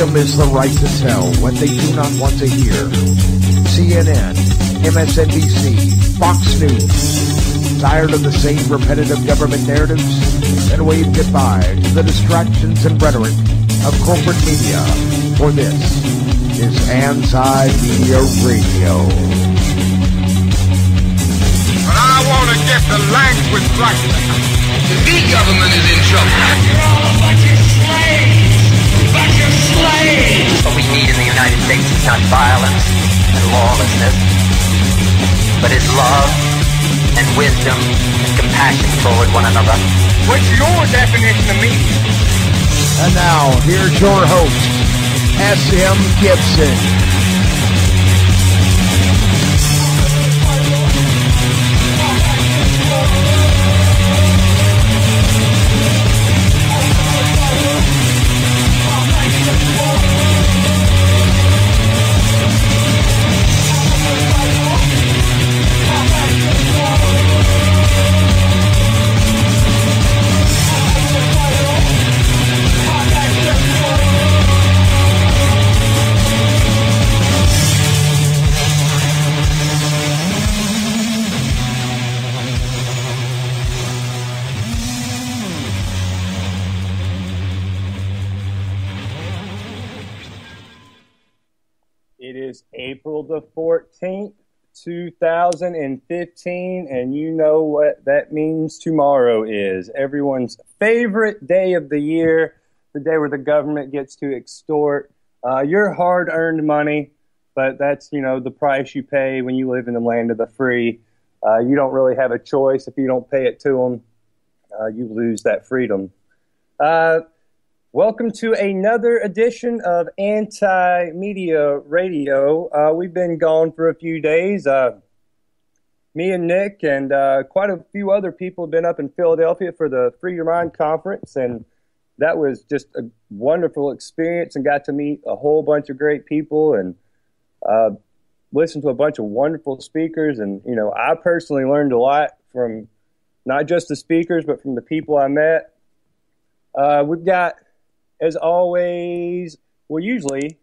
Freedom is the right to tell what they do not want to hear. CNN, MSNBC, Fox News. Tired of the same repetitive government narratives? Then wave goodbye to the distractions and rhetoric of corporate media. For this is Anti-Media Radio. But I want to get the language right. The big government is in trouble. You're all a bunch of slaves! Bunch of slaves! What we need in the United States is not violence and lawlessness, but is love and wisdom and compassion toward one another. What's your definition of me? And now, here's your host, S.M. Gibson. April the 14th, 2015, and you know what that means tomorrow is. Everyone's favorite day of the year, the day where the government gets to extort your hard-earned money, but that's, the price you pay when you live in the land of the free. You don't really have a choice. If you don't pay it to them, you lose that freedom. Welcome to another edition of Anti-Media Radio. We've been gone for a few days. Me and Nick and quite a few other people have been up in Philadelphia for the Free Your Mind conference, and that was just a wonderful experience and got to meet a whole bunch of great people and listen to a bunch of wonderful speakers. And, I personally learned a lot from not just the speakers, but from the people I met. We've got, as always, usually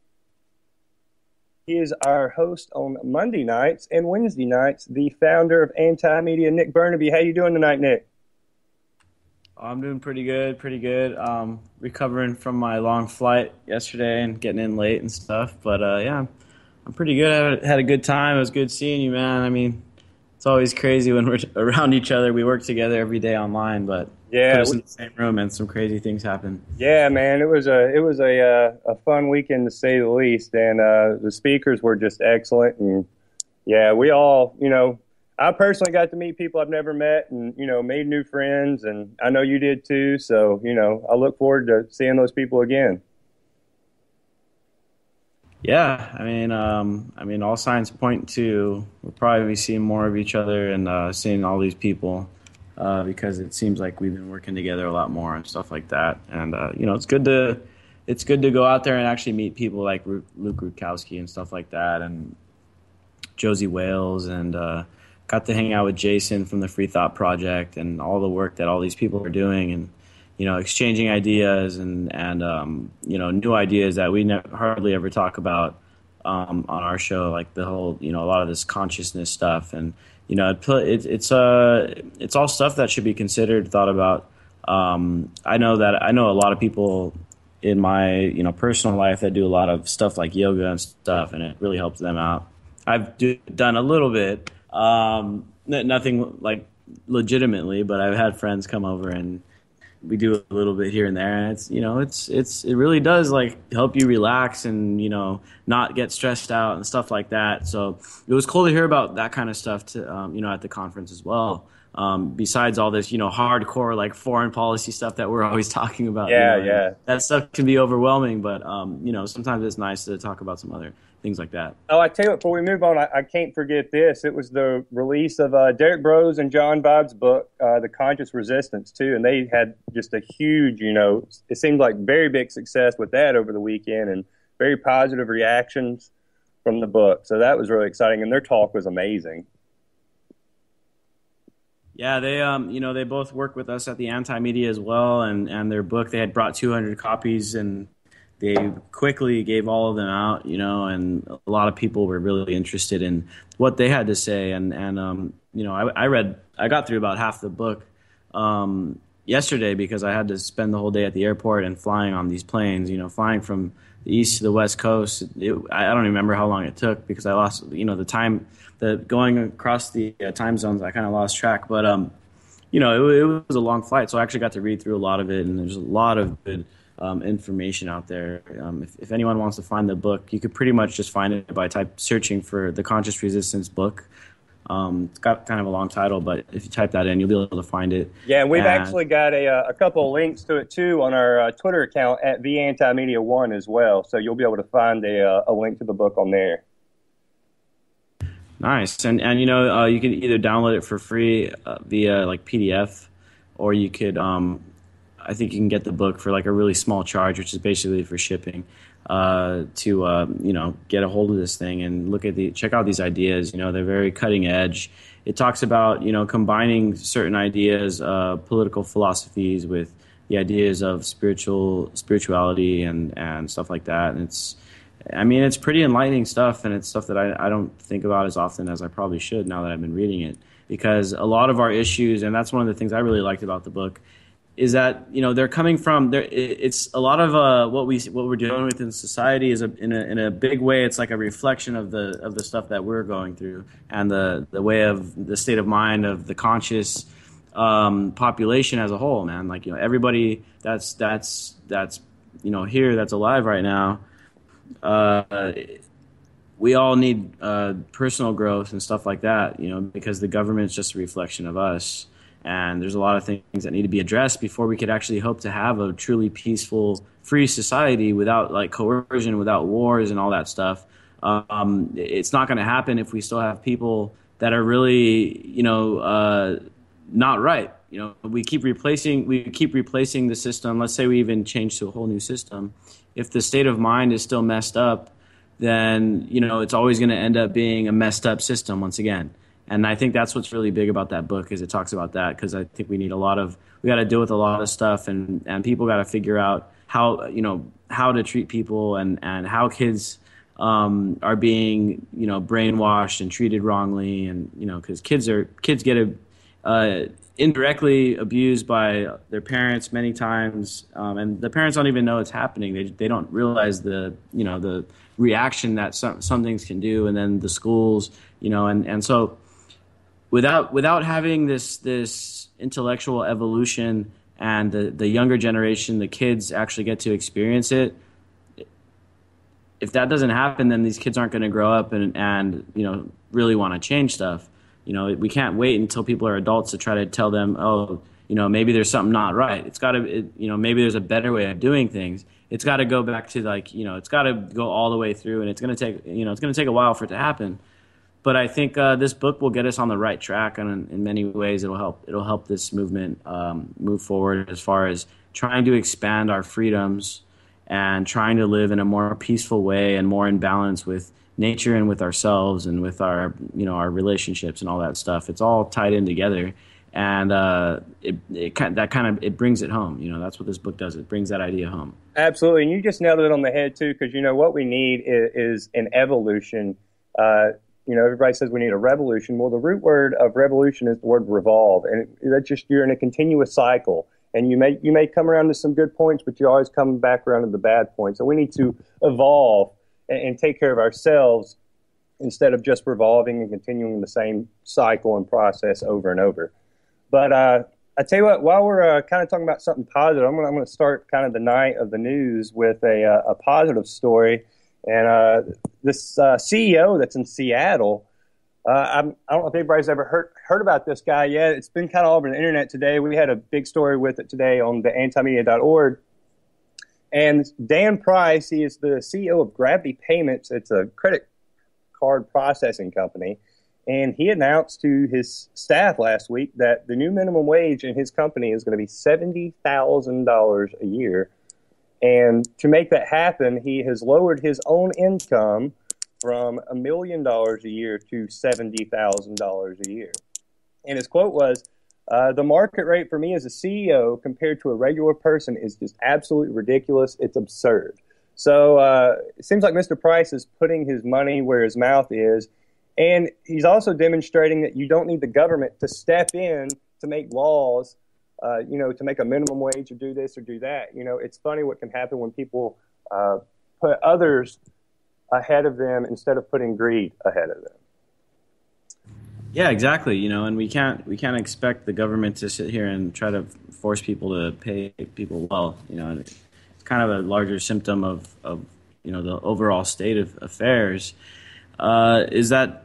he is our host on Monday nights and Wednesday nights, the founder of Anti-Media, Nick Bernabe. How you doing tonight, Nick? I'm doing pretty good. Recovering from my long flight yesterday and getting in late and stuff. But, yeah, I'm pretty good. I had a good time. It was good seeing you, man. I mean, it's always crazy when we're around each other. We work together every day online, but yeah, put us in the same room and some crazy things happen. Yeah, man, it was a fun weekend to say the least, and the speakers were just excellent, and yeah, we all, I personally got to meet people I've never met, and made new friends, and I know you did too. So I look forward to seeing those people again. Yeah, I mean, all signs point to we'll probably be seeing more of each other and seeing all these people. Because it seems like we've been working together a lot more and stuff like that, and it's good to go out there and actually meet people like Luke Rutkowski and stuff like that, and Josie Wales, and got to hang out with Jason from the Free Thought Project and all the work that all these people are doing, and exchanging ideas and new ideas that we hardly ever talk about on our show, like the whole a lot of this consciousness stuff. And it's all stuff that should be considered, thought about. I know a lot of people in my personal life that do a lot of stuff like yoga and stuff, and it really helps them out. I've done a little bit, nothing like legitimately, but I've had friends come over and we do a little bit here and there, and it really does like help you relax and not get stressed out and stuff like that. So it was cool to hear about that kind of stuff to at the conference as well. Besides all this hardcore like foreign policy stuff that we're always talking about. Yeah. That stuff can be overwhelming, but sometimes it's nice to talk about some other things like that. Oh, I tell you what, before we move on, I can't forget this. It was the release of Derek Broze and John Bobb's book, The Conscious Resistance, too, and they had just a huge, it seemed like very big success with that over the weekend, and very positive reactions from the book. So that was really exciting, and their talk was amazing. Yeah, they they both work with us at the Anti-Media as well, and their book, they had brought 200 copies, and they quickly gave all of them out, and a lot of people were really interested in what they had to say. And I got through about half the book yesterday because I had to spend the whole day at the airport and flying on these planes, flying from the east to the west coast. I don't even remember how long it took because I lost, the time, going across the time zones, I kind of lost track. But, it was a long flight, so I actually got to read through a lot of it, and there's a lot of good information out there. If anyone wants to find the book, you could pretty much just find it by searching for the Conscious Resistance book. It's got kind of a long title, but if you type that in, you'll be able to find it. Yeah, and we've actually got a couple of links to it, too, on our Twitter account at TheAntiMedia1 as well. So you'll be able to find a link to the book on there. Nice. And you can either download it for free via like PDF, or you could, I think you can get the book for like a really small charge, which is basically for shipping, to get a hold of this thing and check out these ideas. They're very cutting edge. It talks about, combining certain ideas, political philosophies with the ideas of spirituality and stuff like that. And it's pretty enlightening stuff, and it's stuff that I don't think about as often as I probably should now that I've been reading it, because a lot of our issues, and that's one of the things I really liked about the book, is that they're coming from there. It's a lot of what we're dealing with in society is in a big way. It's like a reflection of the stuff that we're going through, and the way of the state of mind of the conscious population as a whole. Man, like everybody that's here that's alive right now. We all need personal growth and stuff like that, because the government is just a reflection of us. And there's a lot of things that need to be addressed before we could actually hope to have a truly peaceful, free society without like coercion, without wars and all that stuff. It's not going to happen if we still have people that are really, not right. We keep replacing the system. Let's say we even change to a whole new system. If the state of mind is still messed up, then it's always going to end up being a messed up system once again. And I think that's what's really big about that book, is it talks about that, because I think we got to deal with a lot of stuff, and people got to figure out how to treat people, and how kids are being brainwashed and treated wrongly, and because kids get indirectly abused by their parents many times, and the parents don't even know it's happening. They don't realize the reaction that some things can do, and then the schools, and so without having this intellectual evolution, and the younger generation, the kids actually get to experience it. If that doesn't happen, then these kids aren't going to grow up and really want to change stuff. We can't wait until people are adults to try to tell them, maybe there's something not right. It's got to, maybe there's a better way of doing things. It's got to go back to it's got to go all the way through, and it's going to take a while for it to happen. But I think this book will get us on the right track, and in many ways it'll help this movement move forward as far as trying to expand our freedoms and trying to live in a more peaceful way and more in balance with nature and with ourselves and with our relationships and all that stuff. It's all tied in together, and it brings it home. That's what this book does. It brings that idea home. Absolutely, and you just nailed it on the head too, because what we need is an evolution. Everybody says we need a revolution. Well, the root word of revolution is the word revolve, and that's just you're in a continuous cycle. And you may come around to some good points, but you always come back around to the bad points. So we need to evolve and take care of ourselves instead of just revolving and continuing the same cycle and process over and over. But I tell you what, while we're kind of talking about something positive, I'm going to start kind of the night of the news with a positive story. And this CEO that's in Seattle, I don't know if anybody's ever heard about this guy yet. It's been kind of all over the internet today. We had a big story with it today on the antimedia.org. And Dan Price, he is the CEO of Gravity Payments. It's a credit card processing company. And he announced to his staff last week that the new minimum wage in his company is going to be $70,000 a year. And to make that happen, he has lowered his own income from $1 million a year to $70,000 a year. And his quote was, the market rate for me as a CEO compared to a regular person is just absolutely ridiculous. It's absurd. So it seems like Mr. Price is putting his money where his mouth is, and he's also demonstrating that you don't need the government to step in to make laws, to make a minimum wage or do this or do that. It's funny what can happen when people put others ahead of them instead of putting greed ahead of them. Yeah, exactly. And we can't expect the government to sit here and try to force people to pay people well. And it's kind of a larger symptom of the overall state of affairs. Is that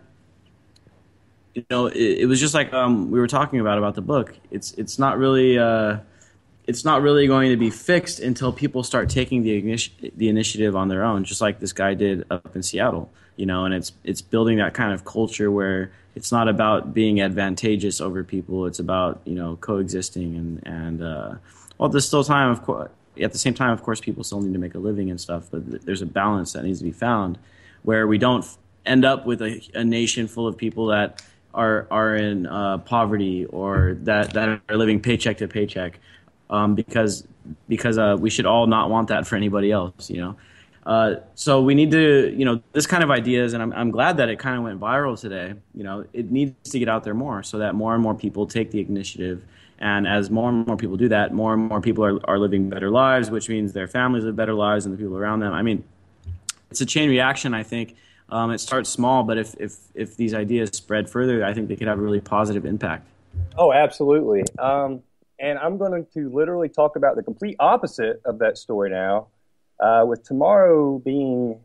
it was just like we were talking about the book. It's not really going to be fixed until people start taking the initiative on their own, just like this guy did up in Seattle. And it's building that kind of culture where it's not about being advantageous over people. It's about coexisting and at the same time, of course, people still need to make a living and stuff. But there's a balance that needs to be found where we don't end up with a nation full of people that are in poverty or that are living paycheck to paycheck, because we should all not want that for anybody else. So we need to, this kind of ideas, and I'm glad that it kind of went viral today. It needs to get out there more so that more and more people take the initiative. And as more and more people do that, more and more people are living better lives, which means their families live better lives and the people around them. I mean, it's a chain reaction, I think. It starts small, but if these ideas spread further, I think they could have a really positive impact. Oh, absolutely. And I'm going to literally talk about the complete opposite of that story now. With tomorrow being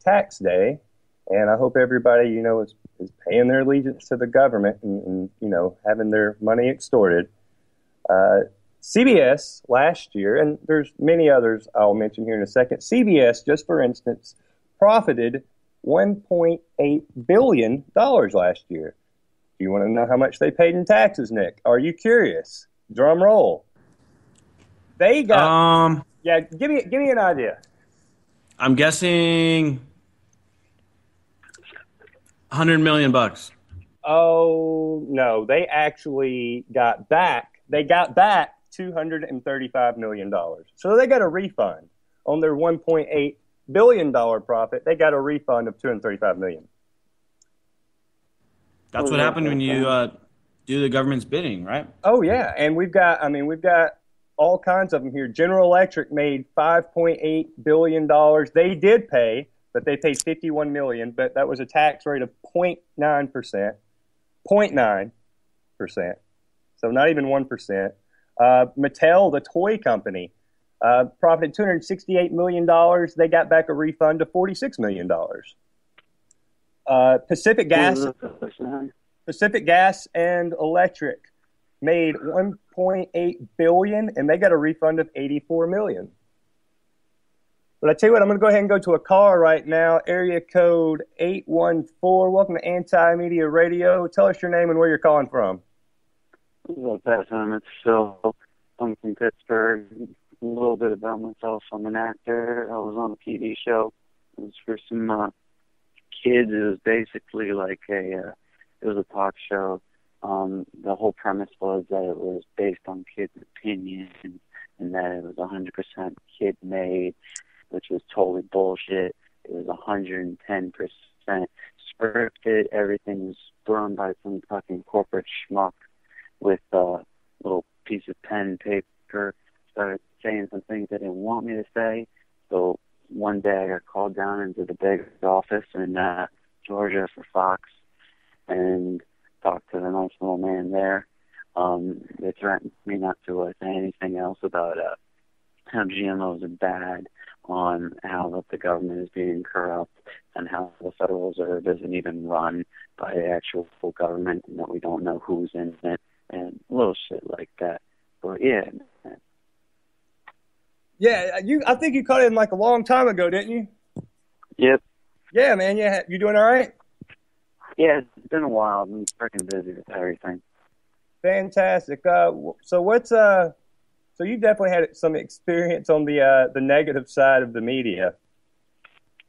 tax day, and I hope everybody, is paying their allegiance to the government and having their money extorted. CBS last year, and there's many others I'll mention here in a second, CBS, just for instance, profited $1.8 billion last year. Do you want to know how much they paid in taxes, Nick? Are you curious? Drum roll. They got... Yeah, give me an idea. I'm guessing $100 million. Oh no, they actually got back. They got back $235 million. So they got a refund on their $1.8 billion profit. They got a refund of $235 million. That's what happened when you do the government's bidding, right? Oh yeah, and we've got all kinds of them here. General Electric made $5.8 billion. They did pay, but they paid $51 million, but that was a tax rate of 0.9%. 0.9%. So not even 1%. Mattel, the toy company, profited $268 million. They got back a refund of $46 million. Pacific Gas and Electric made $1.8 billion, and they got a refund of $84 million. But I tell you what, I'm going to go ahead and go to a caller right now, area code 814. Welcome to Anti-Media Radio. Tell us your name and where you're calling from. Well, it's Phil. I'm from Pittsburgh. A little bit about myself. I'm an actor. I was on a TV show. It was for some kids. It was basically like it was a talk show. The whole premise was that it was based on kids' opinion and that it was 100% kid-made, which was totally bullshit. It was 110% scripted. Everything was run by some fucking corporate schmuck with a little piece of pen and paper. Started saying some things they didn't want me to say. So one day I got called down into the big office in Georgia for Fox and talked to the nice little man there. They threatened me not to say anything else about how GMOs are bad, on how the government is being corrupt, and how the Federal Reserve isn't even run by the actual full government, and that we don't know who's in it, and little shit like that. But yeah, man. Yeah, I think you caught it like a long time ago, didn't you? Yep. Yeah, man. Yeah, you doing all right? Yeah, it's been a while. I've been freaking busy with everything. Fantastic. So you definitely had some experience on the negative side of the media.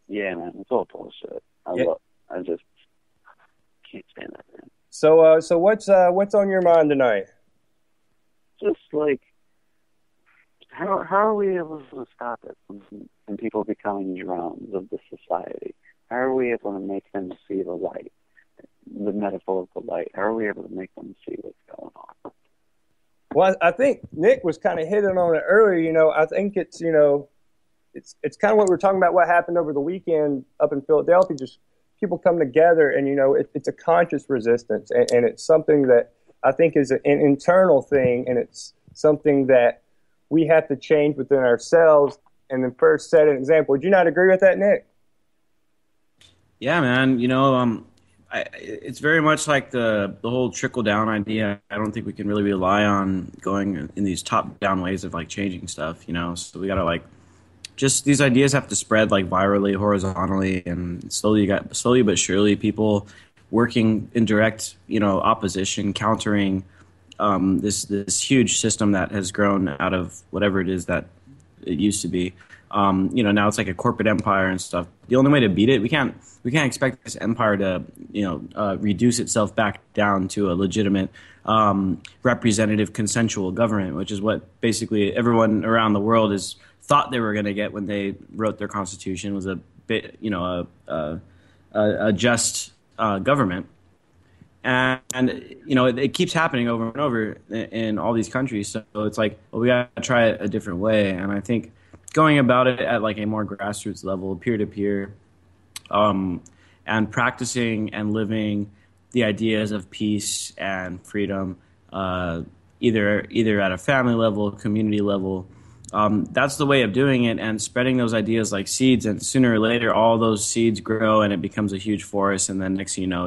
Yeah, man, it's all bullshit. I just can't stand that, man. So what's on your mind tonight? Just like how are we able to stop it from people becoming drones of the society? How are we able to make them see the light, the metaphorical light? How are we able to make them see what's going on? Well, I think Nick was kind of hitting on it earlier. I think it's it's kind of what we were talking about. What happened over the weekend up in Philadelphia? Just people come together, and it's a conscious resistance, and it's something that I think is an internal thing, and it's something that we have to change within ourselves. And then first set an example. Would you not agree with that, Nick? Yeah, man. It's very much like the whole trickle down idea. I don't think we can really rely on going in these top down ways of like changing stuff. So we gotta just these ideas have to spread like virally, horizontally, and slowly but surely people working in direct opposition, countering this huge system that has grown out of whatever it is that it used to be. Now it's like a corporate empire and stuff. The only way to beat it, we can't expect this empire to reduce itself back down to a legitimate representative consensual government, which is what basically everyone around the world has thought they were going to get when they wrote their constitution, was a bit a just government. And it keeps happening over and over in all these countries. So it's like, well, we got to try it a different way. And I think going about it at like a more grassroots level, peer to peer, and practicing and living the ideas of peace and freedom, either at a family level, community level. That's the way of doing it, and spreading those ideas like seeds, and sooner or later all those seeds grow and it becomes a huge forest, and then next thing you know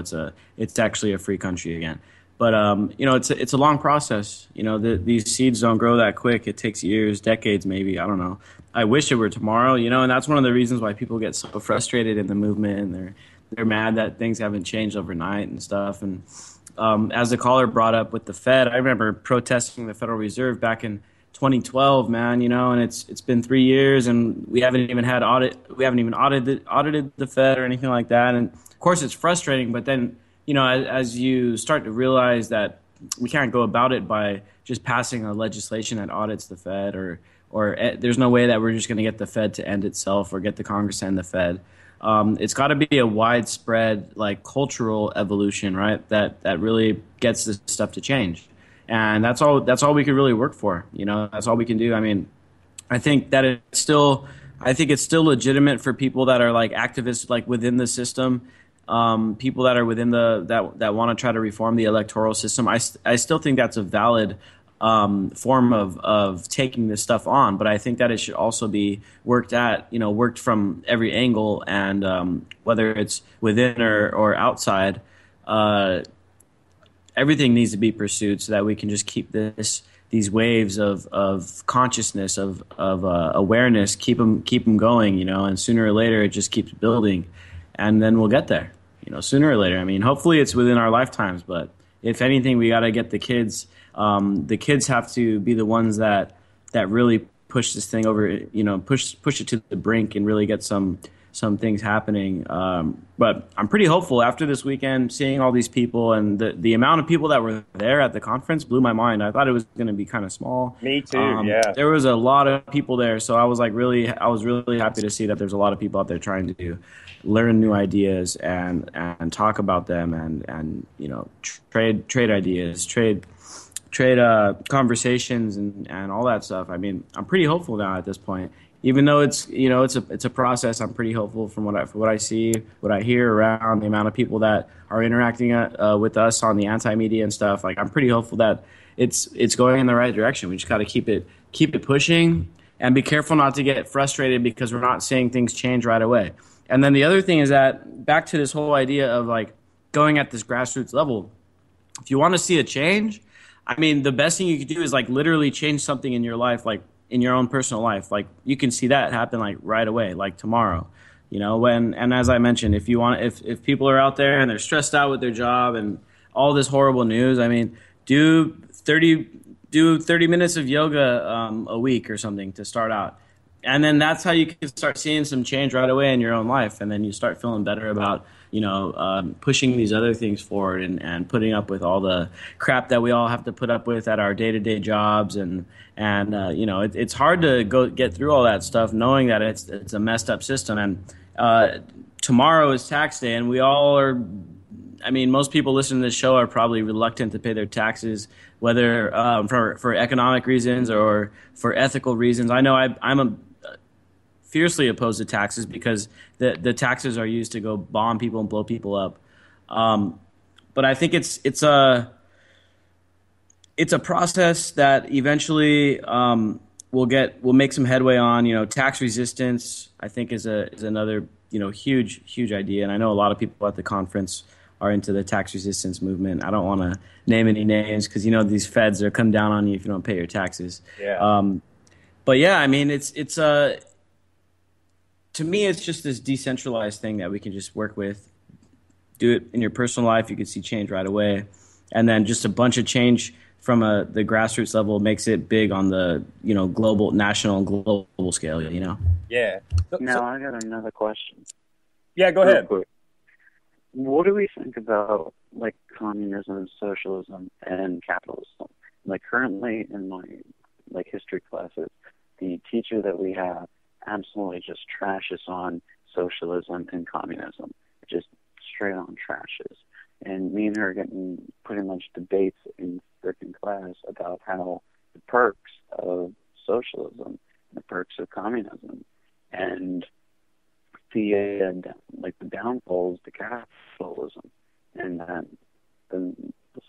it's actually a free country again. But it's a long process. These seeds don't grow that quick. It takes years, decades, maybe. I don't know. I wish it were tomorrow. And that's one of the reasons why people get so frustrated in the movement, and they're mad that things haven't changed overnight and stuff. And as the caller brought up with the Fed, I remember protesting the Federal Reserve back in 2012, man, and it's been 3 years, and we haven't even audited the Fed or anything like that. And of course it's frustrating, but then as you start to realize that we can't go about it by just passing a legislation that audits the Fed, or there's no way that we're just going to get the Fed to end itself or get the Congress to end the Fed. It's got to be a widespread like cultural evolution, right? That really gets this stuff to change. And that's all we could really work for. That's all we can do. I mean, I think it's still legitimate for people that are like activists, like within the system, people that are within that want to try to reform the electoral system. I still think that's a valid form of taking this stuff on, but I think that it should also be worked from every angle, and whether it's within or outside. Everything needs to be pursued so that we can just keep these waves of consciousness, of awareness, keep them going, and sooner or later it just keeps building, and then we'll get there, sooner or later. I mean, hopefully it's within our lifetimes, but if anything, we got to get the kids. The kids have to be the ones that really push this thing over, push it to the brink and really get some things happening. But I'm pretty hopeful after this weekend, seeing all these people, and the amount of people that were there at the conference blew my mind. I thought it was going to be kind of small. Me too, yeah. There was a lot of people there, so I was really happy to see that there's a lot of people out there trying to learn new ideas and talk about them, and trade ideas, trade conversations and all that stuff. I mean, I'm pretty hopeful now at this point. Even though it's a process, I'm pretty hopeful from what I see, what I hear around, the amount of people that are interacting with us on the anti-media and stuff. Like, I'm pretty hopeful that it's going in the right direction. We just got to keep it pushing, and be careful not to get frustrated because we're not seeing things change right away. And then the other thing is that, back to this whole idea of like going at this grassroots level, if you want to see a change, I mean, the best thing you could do is like literally change something in your life, like in your own personal life. Like, you can see that happen like right away, like tomorrow, and as I mentioned, if people are out there and they're stressed out with their job and all this horrible news, I mean, do 30 minutes of yoga a week or something to start out. And then that's how you can start seeing some change right away in your own life. And then you start feeling better about pushing these other things forward and putting up with all the crap that we all have to put up with at our day-to-day jobs. It's hard to get through all that stuff knowing that it's a messed up system. And tomorrow is tax day, and we all are. I mean, most people listening to this show are probably reluctant to pay their taxes, whether for economic reasons or for ethical reasons. I know I'm fiercely opposed to taxes because the taxes are used to go bomb people and blow people up. But I think it's a process that eventually we'll make some headway on. Tax resistance, I think, is another huge idea, and I know a lot of people at the conference are into the tax resistance movement. I don't want to name any names because these feds are come down on you if you don't pay your taxes. Yeah. But yeah, I mean, it's to me, it's just this decentralized thing that we can just work with. Do it in your personal life, you can see change right away, and then just a bunch of change from the grassroots level makes it big on the global, national, and global scale. Yeah. Now I got another question. Yeah, go ahead. What do we think about communism, socialism, and capitalism? Currently in my history classes, the teacher that we have absolutely just trashes on socialism and communism, just straight on trashes. And me and her are getting pretty much debates in freaking class about how the perks of socialism, the perks of communism, and the downfalls to capitalism, and that the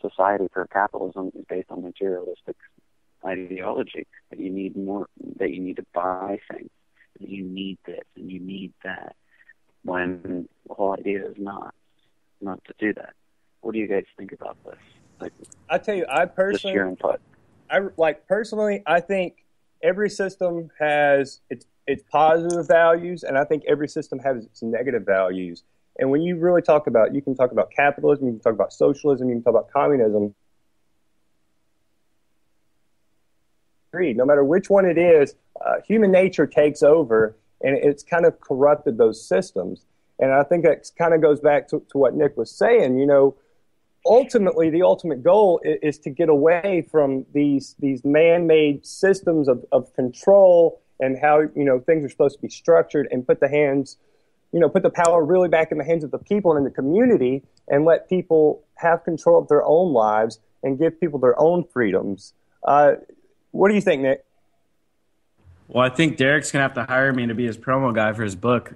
society for capitalism is based on materialistic ideology, that you need more, that you need to buy things, that you need this and you need that, when the whole idea is not to do that. What do you guys think about this? I tell you, just your input. Personally, I think every system has its positive values, and I think every system has its negative values. And when you really you can talk about capitalism, you can talk about socialism, you can talk about communism. No matter which one it is, human nature takes over, and it's kind of corrupted those systems. And I think that kind of goes back to what Nick was saying. Ultimately, the ultimate goal is to get away from these man-made systems of control and how things are supposed to be structured, and put the power really back in the hands of the people and in the community, and let people have control of their own lives and give people their own freedoms. What do you think, Nick? Well, I think Derek's gonna have to hire me to be his promo guy for his book,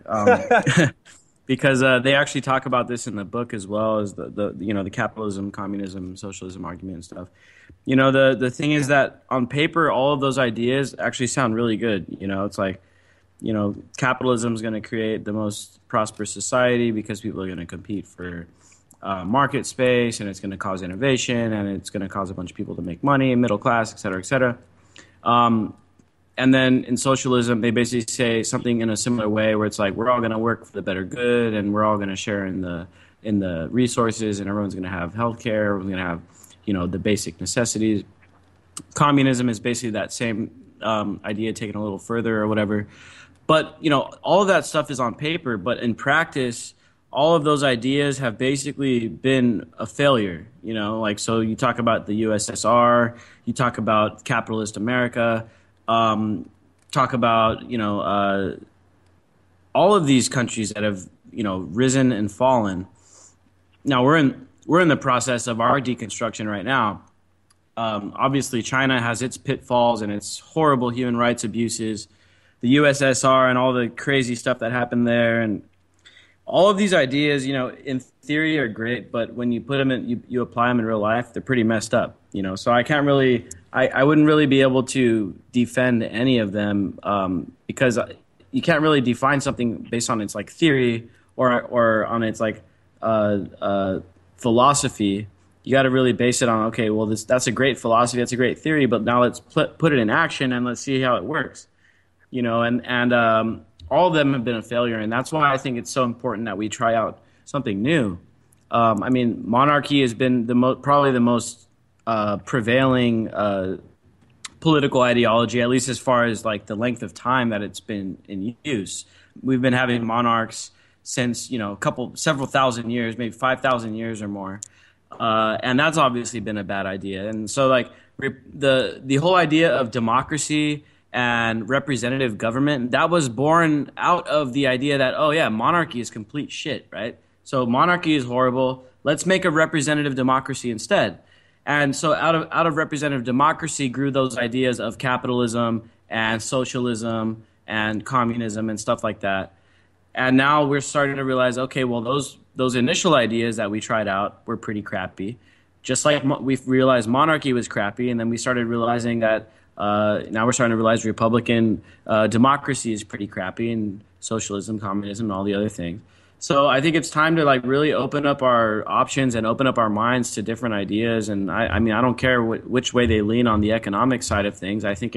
because they actually talk about this in the book as well as the capitalism, communism, socialism argument and stuff. The thing is that on paper, all of those ideas actually sound really good. It's like, capitalism is going to create the most prosperous society because people are going to compete for market space, and it's going to cause innovation, and it's going to cause a bunch of people to make money, middle class, et cetera, et cetera. And then in socialism, they basically say something in a similar way, where it's like we're all going to work for the better good, and we're all going to share in the resources, and everyone's going to have health care, everyone's going to have the basic necessities. Communism is basically that same idea taken a little further or whatever. But, all of that stuff is on paper, but in practice, all of those ideas have basically been a failure. So you talk about the USSR, you talk about capitalist America, talk about, all of these countries that have, risen and fallen. Now we're in the process of our deconstruction right now. Obviously, China has its pitfalls and its horrible human rights abuses, the USSR and all the crazy stuff that happened there, and all of these ideas, in theory are great, but when you put them in, you apply them in real life, they're pretty messed up. So I can't really, I wouldn't really be able to defend any of them because you can't really define something based on its theory or on its philosophy. You got to really base it on, okay, well, that's a great philosophy, that's a great theory, but now let's put it in action and let's see how it works. And all of them have been a failure, and that's why I think it's so important that we try out something new. Monarchy has been probably the most prevailing political ideology, at least as far as the length of time that it's been in use. We've been having monarchs since, several thousand years, maybe 5,000 years or more. And that's obviously been a bad idea. And so the whole idea of democracy and representative government, that was born out of the idea that, monarchy is complete shit, right? So monarchy is horrible. Let's make a representative democracy instead. And so out of representative democracy grew those ideas of capitalism and socialism and communism and stuff like that. And now we're starting to realize, okay, well, those initial ideas that we tried out were pretty crappy. Just like we realized monarchy was crappy, and then we started realizing that now we're starting to realize Republican democracy is pretty crappy, and socialism, communism, and all the other things. So I think it's time to really open up our options and open up our minds to different ideas. And I mean, I don't care which way they lean on the economic side of things. I think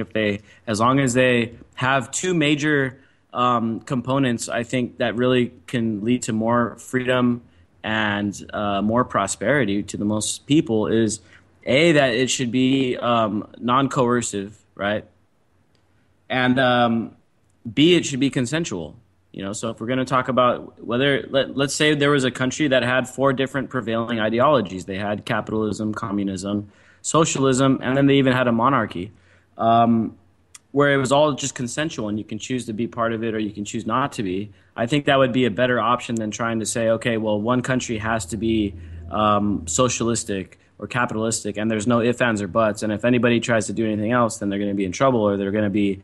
as long as they have two major components, I think that really can lead to more freedom and more prosperity to the most people is that it should be non-coercive, right? And B, it should be consensual. So if we're going to talk about let's say there was a country that had 4 different prevailing ideologies. They had capitalism, communism, socialism, and then they even had a monarchy, where it was all just consensual and you can choose to be part of it or you can choose not to be. I think that would be a better option than trying to say, okay, well, one country has to be socialistic or capitalistic, and there's no ifs, ands, or buts. And if anybody tries to do anything else, then they're going to be in trouble, or they're going to be,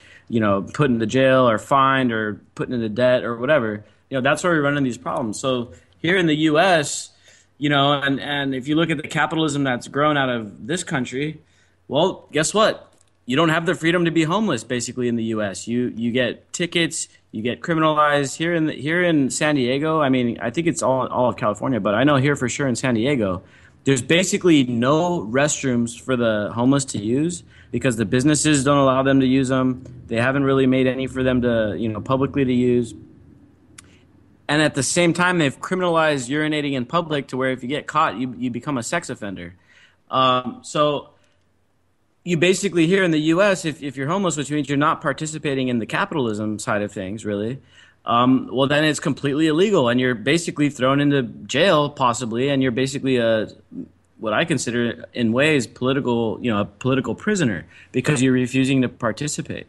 put into jail or fined or put into debt or whatever. That's where we run into these problems. So here in the U.S., and if you look at the capitalism that's grown out of this country, well, guess what? You don't have the freedom to be homeless, basically, in the U.S. You get tickets, you get criminalized here in San Diego. I mean, I think it's all of California, but I know here for sure in San Diego, there's basically no restrooms for the homeless to use because the businesses don't allow them to use them. They haven't really made any for them to, publicly to use. And at the same time, they've criminalized urinating in public to where if you get caught, you become a sex offender. So you basically here in the U.S., if you're homeless, which means you're not participating in the capitalism side of things, really, well, then it's completely illegal, and you're basically thrown into jail, possibly, and you're basically what I consider, in ways, a political prisoner because you're refusing to participate.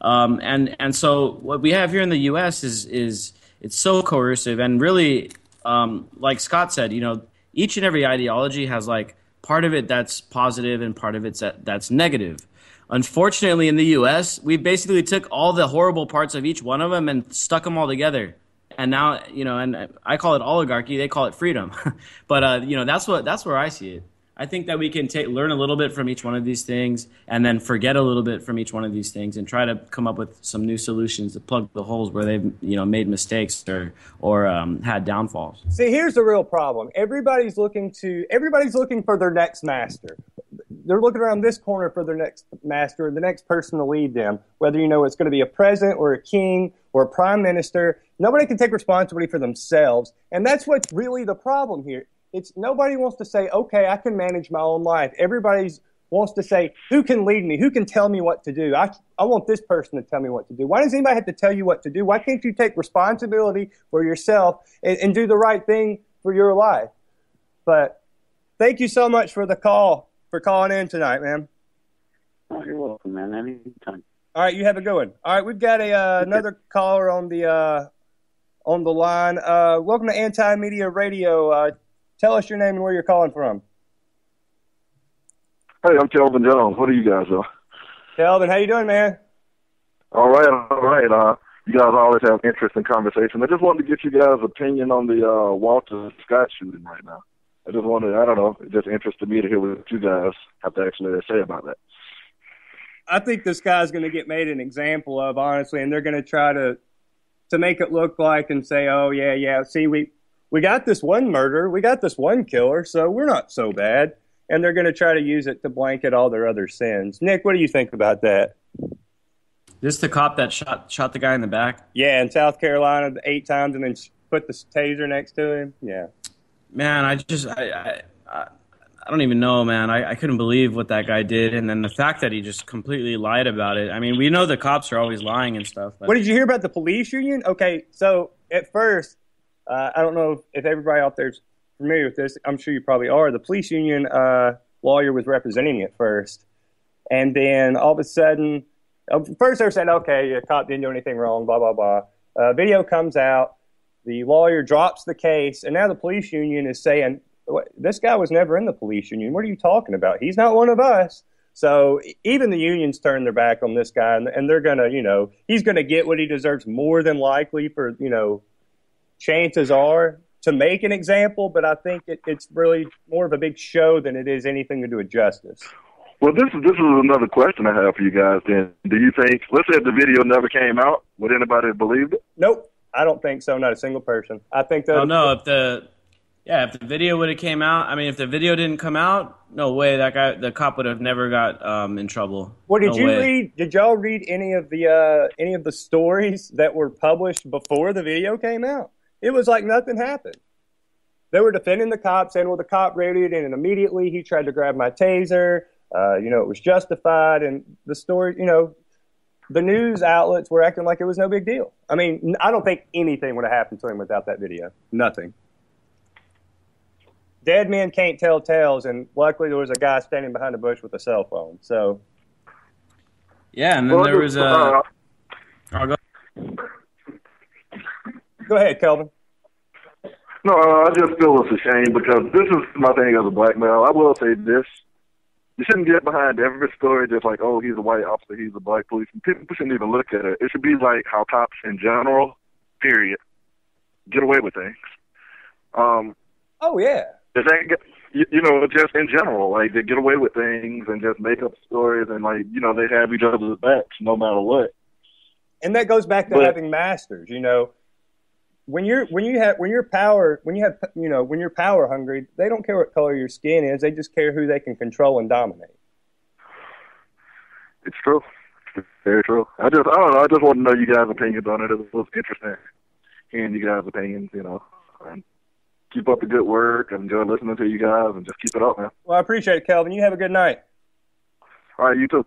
And so what we have here in the U.S. is it's so coercive, and really, like Scott said, each and every ideology has part of it that's positive and part of it that's negative. Unfortunately, in the U.S., we basically took all the horrible parts of each one of them and stuck them all together. And now, and I call it oligarchy, they call it freedom. But, that's where I see it. I think that we can learn a little bit from each one of these things and then forget a little bit from each one of these things and try to come up with some new solutions to plug the holes where they've, made mistakes or had downfalls. See, here's the real problem. Everybody's looking for their next master. They're looking around this corner for their next master, the next person to lead them, whether it's going to be a president or a king or a prime minister. Nobody can take responsibility for themselves. And that's what's really the problem here. Nobody wants to say, okay, I can manage my own life. Everybody wants to say, who can lead me? Who can tell me what to do? I want this person to tell me what to do. Why does anybody have to tell you what to do? Why can't you take responsibility for yourself and do the right thing for your life? But thank you so much for calling in tonight, man. Oh, you're welcome, man. Anytime. All right, you have a good one. All right, we've got another caller on the line. Welcome to Anti-Media Radio. Tell us your name and where you're calling from. Hey, I'm Kelvin Jones. What are you guys doing? Kelvin, how you doing, man? All right. You guys always have interesting conversation. I just wanted to get you guys' opinion on the Walter Scott shooting right now. I just wanted, I don't know, it just interested me to hear what you guys have to actually say about that. I think this guy's going to get made an example of, honestly, and they're going to try to make it look like and say, oh, yeah, see, we got this one murderer, we got this one killer, so we're not so bad. And they're going to try to use it to blanket all their other sins. Nick, what do you think about that? This the cop that shot the guy in the back? Yeah, in South Carolina 8 times and then put the taser next to him. Yeah. Man, I don't even know, man. I couldn't believe what that guy did. And then the fact that he just completely lied about it. I mean, we know the cops are always lying and stuff. But... What did you hear about the police union? Okay, so at first, I don't know if everybody out there is familiar with this. I'm sure you probably are. The police union lawyer was representing it first. And then all of a sudden, first they're saying, okay, the cop didn't do anything wrong, blah, blah, blah. Video comes out. The lawyer drops the case. And now the police union is saying, this guy was never in the police union. What are you talking about? He's not one of us. So even the unions turn their back on this guy, and they're going to, he's going to get what he deserves more than likely for, chances are to make an example. But I think it's really more of a big show than it is anything to do with justice. Well, this is another question I have for you guys then. Do you think, let's say if the video never came out, would anybody have believed it? Nope. I don't think so. Not a single person. I think that. Oh, no. If the video would have came out, I mean, if the video didn't come out, no way. The cop would have never got in trouble. Well, did you read? Did y'all read any of the stories that were published before the video came out? It was like nothing happened. They were defending the cop, saying, "Well, the cop radioed in, and immediately he tried to grab my taser. It was justified." And the story, the news outlets were acting like it was no big deal. I mean, I don't think anything would have happened to him without that video. Nothing. Dead men can't tell tales, and luckily there was a guy standing behind a bush with a cell phone. So, yeah, and then there was a. Go ahead, Kelvin. No, I just feel it's a shame because this is my thing as a black male. I will say this. You shouldn't get behind every story just like, oh, he's a white officer, he's a black policeman. People shouldn't even look at it. It should be like how cops in general, period, get away with things. Oh, yeah. Just in general, like they get away with things and just make up stories and they have each other's backs no matter what. And that goes back to having masters, When you're power hungry, they don't care what color your skin is. They just care who they can control and dominate. It's true. It's very true. I don't know. I just want to know you guys' opinions on it. It was interesting hearing you guys' opinions, and keep up the good work. I enjoy listening to you guys and just keep it up, man. Well, I appreciate it, Kelvin. You have a good night. All right, you too.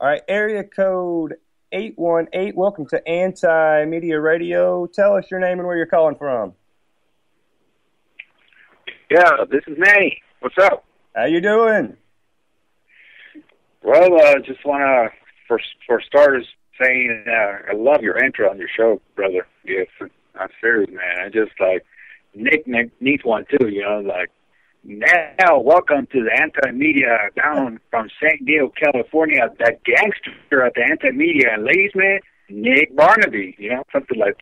All right, area code 818. Welcome to Anti-Media Radio. Tell us your name and where you're calling from. Yeah, this is Manny. What's up? How you doing? Well, just want to, for starters, saying I love your intro on your show, brother. Yes, I'm serious, man. I just Nick needs one too. Now, welcome to the Anti-Media down from San Diego, California. That gangster at the Anti-Media. And ladies, man, Nick Bernabe. Something like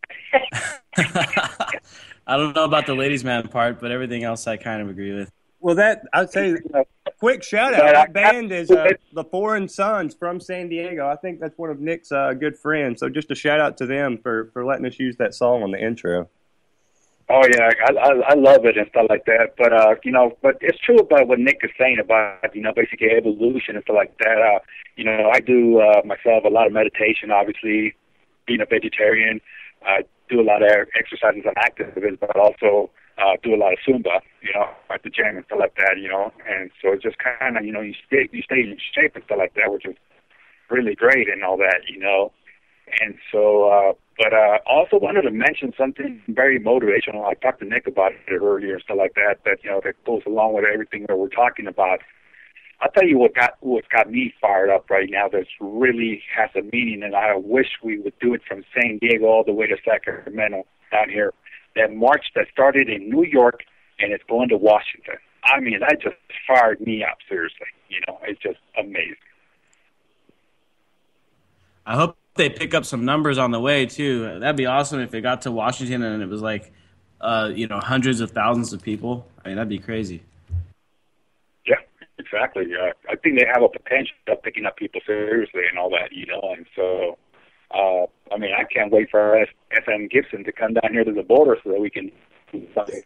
that. I don't know about the ladies' man part, but everything else I kind of agree with. Well, I'd say quick shout out. That band is the Foreign Sons from San Diego. I think that's one of Nick's good friends. So just a shout out to them for letting us use that song on the intro. Oh yeah, I love it and stuff like that. But but it's true about what Nick is saying about basically evolution and stuff like that. I do myself a lot of meditation. Obviously, being a vegetarian, I do a lot of exercise as an activist, but also do a lot of Zumba. At the gym and stuff like that. And so it's just kind of you stay in shape and stuff like that, which is really great and all that. And so, but I also wanted to mention something very motivational. I talked to Nick about it earlier and stuff like that, that goes along with everything that we're talking about. I'll tell you what got me fired up right now that really has a meaning, and I wish we would do it from San Diego all the way to Sacramento down here. That march that started in New York and it's going to Washington. I mean, that just fired me up, seriously. It's just amazing. I hope they pick up some numbers on the way too. That'd be awesome if it got to Washington and it was hundreds of thousands of people. I mean, that'd be crazy. Yeah, exactly. I think they have a potential of picking up people seriously and all that, and so, I can't wait for SM Gibson to come down here to the border so that we can do something.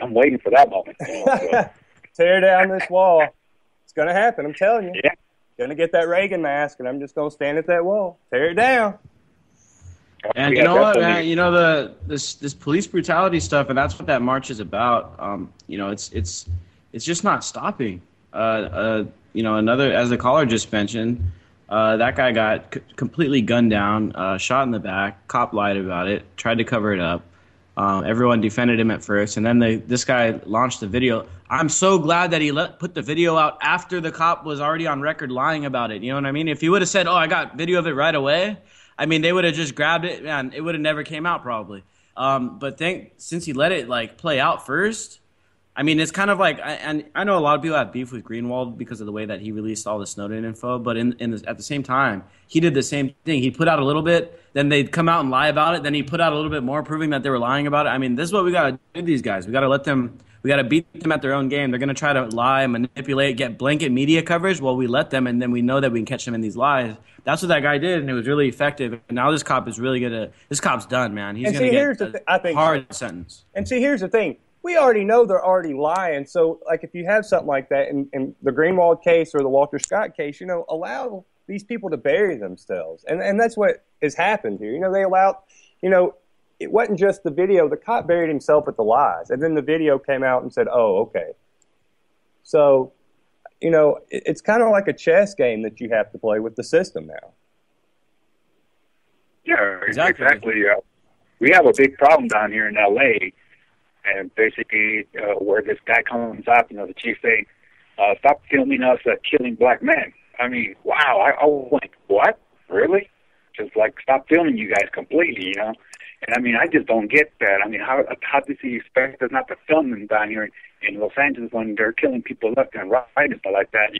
I'm waiting for that moment. So. Tear down this wall. It's going to happen, I'm telling you. Yeah. Going to get that Reagan mask, and I'm just going to stand at that wall. Tear it down. And you know what, man? This police brutality stuff, and that's what that march is about. It's just not stopping. Another, as the caller just mentioned, that guy got completely gunned down, shot in the back. Cop lied about it, tried to cover it up. Everyone defended him at first, and then this guy launched the video. I'm so glad that he put the video out after the cop was already on record lying about it. You know what I mean? If he would have said, "Oh, I got video of it right away," I mean, they would have just grabbed it, man. It would have never came out probably. But since he let it like play out first, I mean, it's kind of like, and I know a lot of people have beef with Greenwald because of the way that he released all the Snowden info, but at the same time, he did the same thing. He put out a little bit, then they'd come out and lie about it, then he put out a little bit more, proving that they were lying about it. I mean, this is what we got to do with these guys. We got to beat them at their own game. They're going to try to lie, manipulate, get blanket media coverage. Well, we let them, and then we know that we can catch them in these lies. That's what that guy did, and it was really effective. And now this cop is really this cop's done, man. He's going to get a hard sentence. And see, here's the thing. We already know they're already lying. So, like, if you have something like that in the Greenwald case or the Walter Scott case, allow these people to bury themselves. And that's what has happened here. They allowed, it wasn't just the video. The cop buried himself with the lies. And then the video came out and said, oh, okay. So, it's kind of like a chess game that you have to play with the system now. Yeah, exactly. We have a big problem down here in L.A., and basically, where this guy comes up, the chief saying, stop filming us killing black men. I mean, wow. I was like, what? Really? Just like, stop filming you guys completely, And I mean, I just don't get that. I mean, how does he expect us not to film them down here in Los Angeles when they're killing people left and right and stuff like that,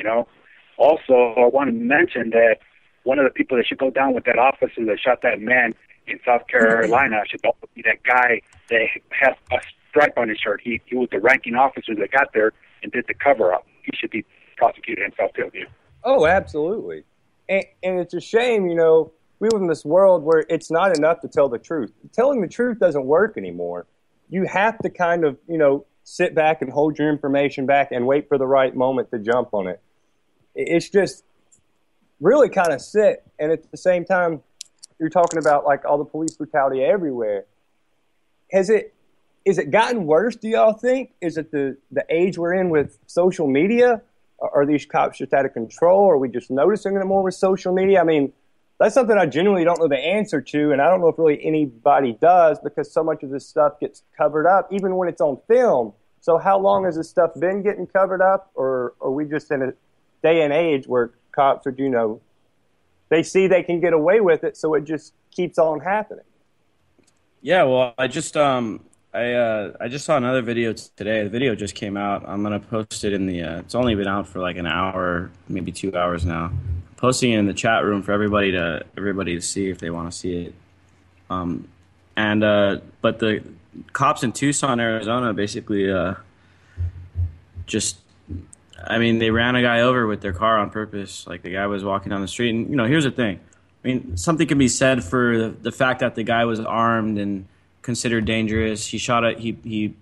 Also, I want to mention that one of the people that should go down with that officer that shot that man in South Carolina should also be that guy that has a stripe on his shirt. He was the ranking officer that got there and did the cover-up. He should be prosecuted in South Carolina. Oh, absolutely. And it's a shame, we live in this world where it's not enough to tell the truth. Telling the truth doesn't work anymore. You have to kind of, sit back and hold your information back and wait for the right moment to jump on it. It's just really kind of sick. And at the same time, you're talking about like all the police brutality everywhere. Is it gotten worse, do y'all think? Is it the age we're in with social media? Are these cops just out of control? Are we just noticing it more with social media? I mean, that's something I genuinely don't know the answer to, and I don't know if really anybody does because so much of this stuff gets covered up, even when it's on film. So how long has this stuff been getting covered up? Or are we just in a day and age where cops are, they see they can get away with it, so it just keeps on happening? Yeah, well, I just saw another video today. The video just came out. I'm gonna post it in the. It's only been out for like an hour, maybe 2 hours now. Posting it in the chat room for everybody to see if they want to see it. But the cops in Tucson, Arizona, basically they ran a guy over with their car on purpose. Like the guy was walking down the street, and here's the thing. I mean, something can be said for the fact that the guy was armed and considered dangerous. He shot he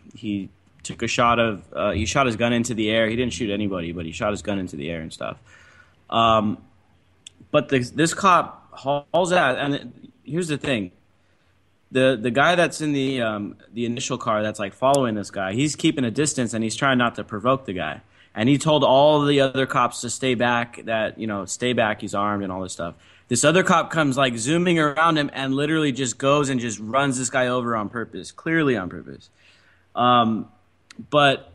took a shot of he shot his gun into the air. He didn't shoot anybody, but he shot his gun into the air and stuff. But this cop hauls out, and here's the thing: the guy that's in the initial car that's like following this guy, he's keeping a distance and he's trying not to provoke the guy. And he told all the other cops to stay back. That stay back. He's armed and all this stuff. This other cop comes like zooming around him and literally just goes and just runs this guy over on purpose, clearly on purpose. But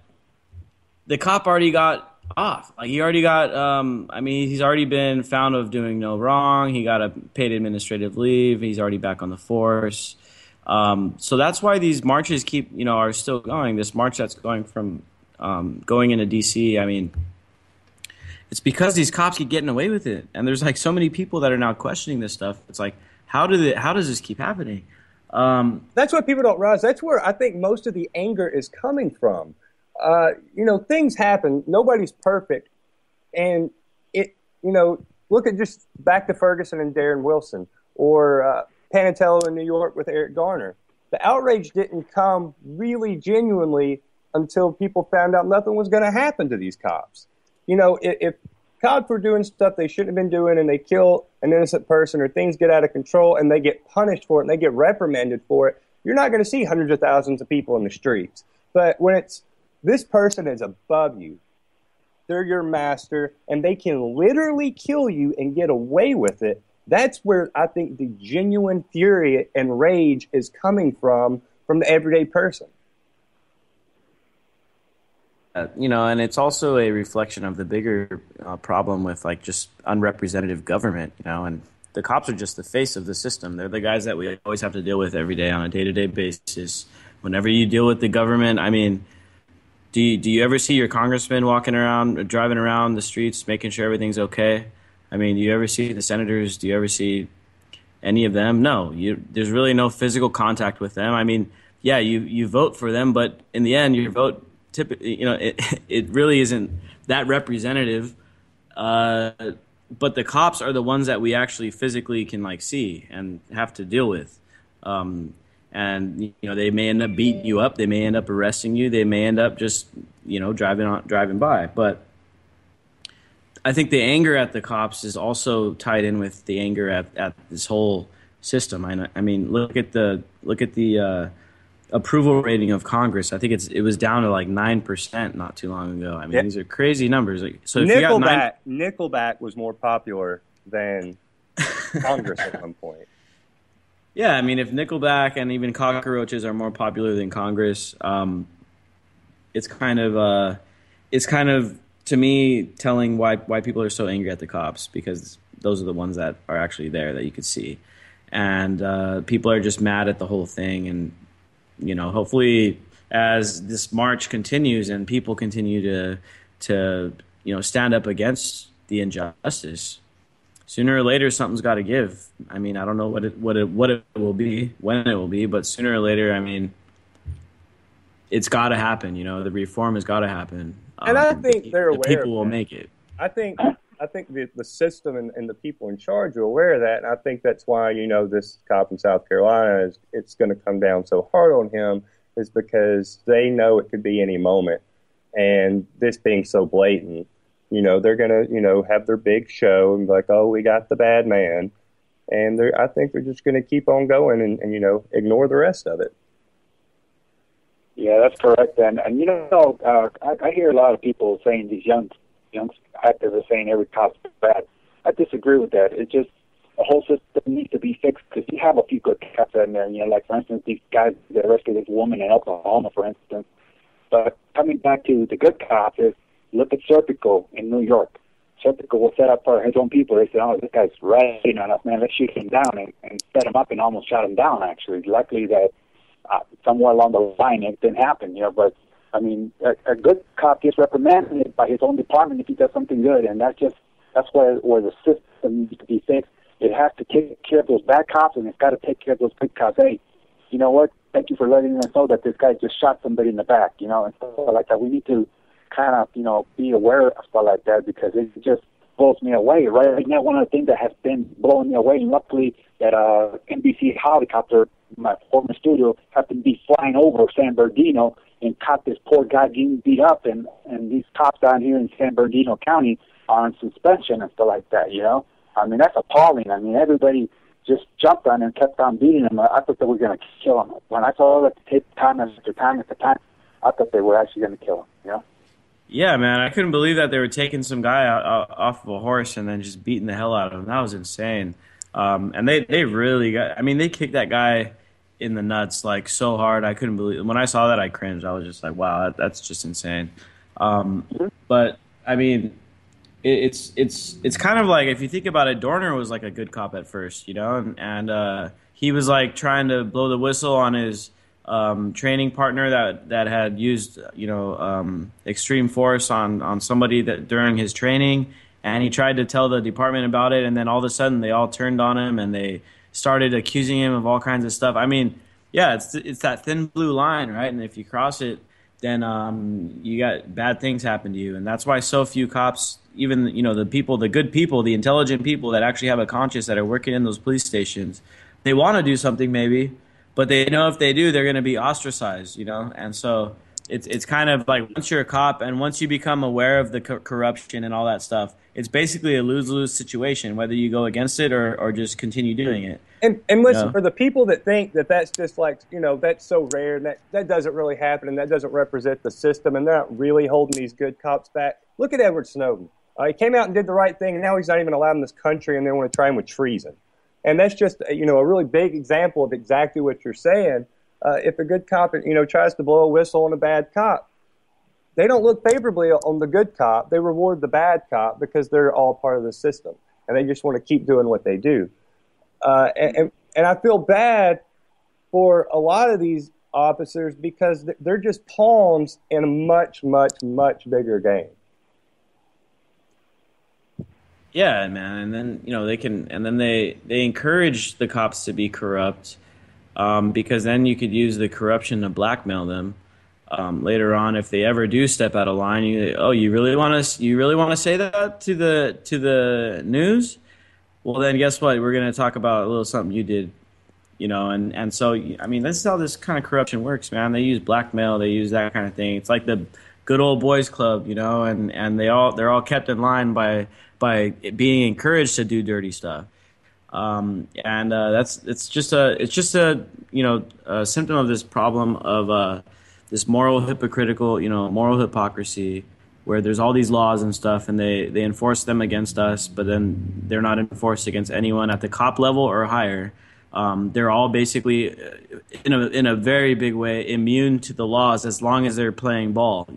the cop already got off. Like he already got. He's already been found of doing no wrong. He got a paid administrative leave. He's already back on the force. So that's why these marches are still going. This march that's going from going into D.C. I mean, it's because these cops keep getting away with it, and there's like so many people that are now questioning this stuff. It's like, how does this keep happening? That's what people don't realize. That's where I think most of the anger is coming from. Things happen. Nobody's perfect, and look at just back to Ferguson and Darren Wilson, or Panatello in New York with Eric Garner. The outrage didn't come really genuinely until people found out nothing was going to happen to these cops. If cops were doing stuff they shouldn't have been doing and they kill an innocent person or things get out of control and they get punished for it and they get reprimanded for it, you're not going to see hundreds of thousands of people in the streets. But when it's this person is above you, they're your master, and they can literally kill you and get away with it, that's where I think the genuine fury and rage is coming from from the everyday person. And it's also a reflection of the bigger problem with like just unrepresentative government, and the cops are just the face of the system. They're the guys that we always have to deal with every day on a day-to-day basis. Whenever you deal with the government, I mean, do you ever see your congressman walking around, driving around the streets, making sure everything's okay? I mean, do you ever see the senators? Do you ever see any of them? No, there's really no physical contact with them. I mean, yeah, you vote for them, but in the end, your vote typically, it really isn't that representative. But the cops are the ones that we actually physically can like see and have to deal with. And they may end up beating you up. They may end up arresting you. They may end up just driving by. But I think the anger at the cops is also tied in with the anger at this whole system. I mean, look at the approval rating of Congress. I think it was down to like 9% not too long ago. I mean, These are crazy numbers. So if Nickelback was more popular than Congress at one point. Yeah, I mean, if Nickelback and even cockroaches are more popular than Congress, it's kind of to me telling why people are so angry at the cops, because those are the ones that are actually there that you could see, and people are just mad at the whole thing. And hopefully, as this march continues and people continue to stand up against the injustice, sooner or later, something's got to give. I mean, I don't know what it will be, when it will be, but sooner or later, I mean, it's got to happen. The reform has got to happen. And I think they're aware. People will make it. I think the system and the people in charge are aware of that, and I think that's why this cop in South Carolina it's going to come down so hard on him, is because they know it could be any moment, and this being so blatant. They're going to, have their big show and be like, oh, we got the bad man. And I think they're just going to keep on going and ignore the rest of it. Yeah, that's correct. And I hear a lot of people saying, these young actors are saying every cop's bad. I disagree with that. It's just the whole system needs to be fixed, because you have a few good cops in there. Like, for instance, these guys that arrested this woman in Oklahoma, for instance. But coming back to the good cops is, look at Serpico in New York. Serpico was set up for his own people. They said, oh, this guy's ratting on us, man. Let's shoot him down, and set him up and almost shot him down, actually. Luckily that somewhere along the line it didn't happen, But, I mean, a good cop gets reprimanded by his own department if he does something good, and that's where the system needs to be fixed. It has to take care of those bad cops, and it's got to take care of those good cops. Hey, you know what? Thank you for letting us know that this guy just shot somebody in the back, and stuff like that. We need to kind of, be aware of stuff like that, because it just blows me away. Right now, one of the things that has been blowing me away, luckily, that NBC helicopter, my former studio, happened to be flying over San Bernardino and caught this poor guy getting beat up, and these cops down here in San Bernardino County are on suspension and stuff like that, I mean, that's appalling. I mean, everybody just jumped on him and kept on beating him. I thought they were going to kill him. When I saw that tape time after time after time, I thought they were actually going to kill him, Yeah, man, I couldn't believe that they were taking some guy off of a horse and then just beating the hell out of him. That was insane. And they really they kicked that guy in the nuts like so hard. I couldn't believe it. When I saw that, I cringed. I was just like, wow, that's just insane. But I mean, it's kind of like, if you think about it, Dorner was like a good cop at first, and he was like trying to blow the whistle on his training partner that had used extreme force on somebody that during his training, and he tried to tell the department about it, and then all of a sudden they all turned on him and they started accusing him of all kinds of stuff. I mean, yeah, it's that thin blue line, right? And if you cross it, then you got bad things happen to you, and that's why so few cops, even the good people, the intelligent people that actually have a conscience, that are working in those police stations, they want to do something maybe, but they know if they do, they're going to be ostracized, And so it's kind of like, once you're a cop and once you become aware of the corruption and all that stuff, it's basically a lose-lose situation, whether you go against it or just continue doing it. And listen, for the people that think that that's just like, that's so rare and that doesn't really happen and that doesn't represent the system and they're not really holding these good cops back, look at Edward Snowden. He came out and did the right thing, and now he's not even allowed in this country, and they want to try him with treason. And that's just, a really big example of exactly what you're saying. if a good cop, tries to blow a whistle on a bad cop, they don't look favorably on the good cop. They reward the bad cop because they're all part of the system, and they just want to keep doing what they do. And I feel bad for a lot of these officers because they're just pawns in a much, much, much bigger game. Yeah, man, and then they encourage the cops to be corrupt, because then you could use the corruption to blackmail them later on if they ever do step out of line. You really want to say that to the news? Well, then guess what? We're going to talk about a little something you did, and so I mean, this is how this kind of corruption works, man. They use blackmail, they use that kind of thing. It's like the good old boys club, and they're all kept in line by being encouraged to do dirty stuff, it's just a symptom of this problem of this moral hypocrisy, where there's all these laws and stuff, and they enforce them against us, but then they're not enforced against anyone at the cop level or higher. They're all basically, in a very big way, immune to the laws as long as they're playing ball.